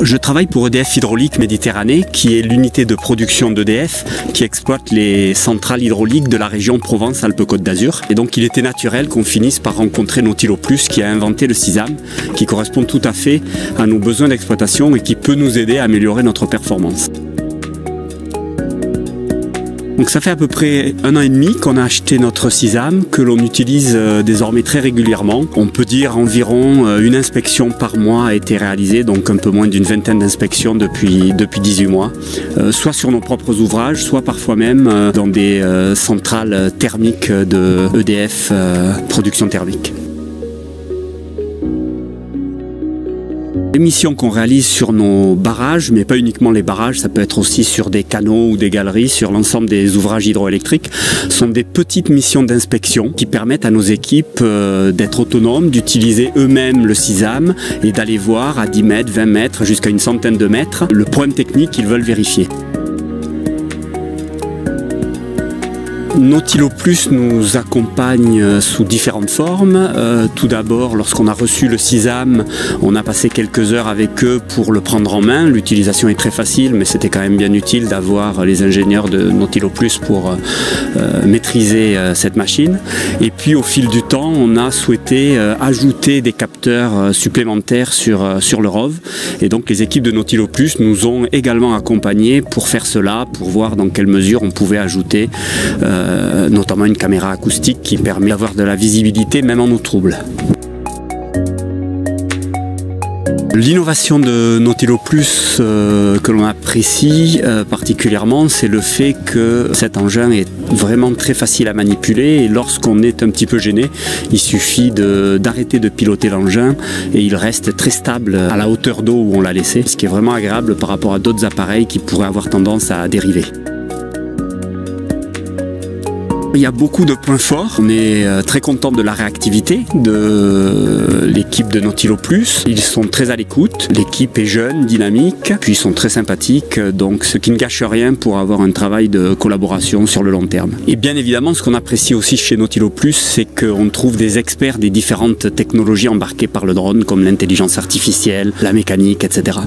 Je travaille pour EDF Hydraulique Méditerranée, qui est l'unité de production d'EDF qui exploite les centrales hydrauliques de la région Provence-Alpes-Côte d'Azur. Et donc il était naturel qu'on finisse par rencontrer Nautilo Plus qui a inventé le SISAM, qui correspond tout à fait à nos besoins d'exploitation et qui peut nous aider à améliorer notre performance. Donc ça fait à peu près 1 an et demi qu'on a acheté notre SISAM, que l'on utilise désormais très régulièrement. On peut dire environ une inspection par mois a été réalisée, donc un peu moins d'une vingtaine d'inspections depuis 18 mois, soit sur nos propres ouvrages, soit parfois même dans des centrales thermiques de EDF Production Thermique. Les missions qu'on réalise sur nos barrages, mais pas uniquement les barrages, ça peut être aussi sur des canaux ou des galeries, sur l'ensemble des ouvrages hydroélectriques, sont des petites missions d'inspection qui permettent à nos équipes d'être autonomes, d'utiliser eux-mêmes le SISAM et d'aller voir à 10 mètres, 20 mètres, jusqu'à une centaine de mètres, le problème technique qu'ils veulent vérifier. Nautilo Plus nous accompagne sous différentes formes. Tout d'abord, lorsqu'on a reçu le SISAM, on a passé quelques heures avec eux pour le prendre en main. L'utilisation est très facile, mais c'était quand même bien utile d'avoir les ingénieurs de Nautilo Plus pour maîtriser cette machine. Et puis au fil du temps, on a souhaité ajouter des capteurs supplémentaires sur le ROV. Et donc les équipes de Nautilo Plus nous ont également accompagnés pour faire cela, pour voir dans quelle mesure on pouvait ajouter notamment une caméra acoustique qui permet d'avoir de la visibilité même en eau trouble. L'innovation de Nautilo Plus que l'on apprécie particulièrement, c'est le fait que cet engin est vraiment très facile à manipuler et lorsqu'on est un petit peu gêné, il suffit d'arrêter de piloter l'engin et il reste très stable à la hauteur d'eau où on l'a laissé, ce qui est vraiment agréable par rapport à d'autres appareils qui pourraient avoir tendance à dériver. Il y a beaucoup de points forts. On est très content de la réactivité de l'équipe de Nautilo Plus. Ils sont très à l'écoute. L'équipe est jeune, dynamique, puis ils sont très sympathiques, donc ce qui ne gâche rien pour avoir un travail de collaboration sur le long terme. Et bien évidemment, ce qu'on apprécie aussi chez Nautilo Plus, c'est qu'on trouve des experts des différentes technologies embarquées par le drone, comme l'intelligence artificielle, la mécanique, etc.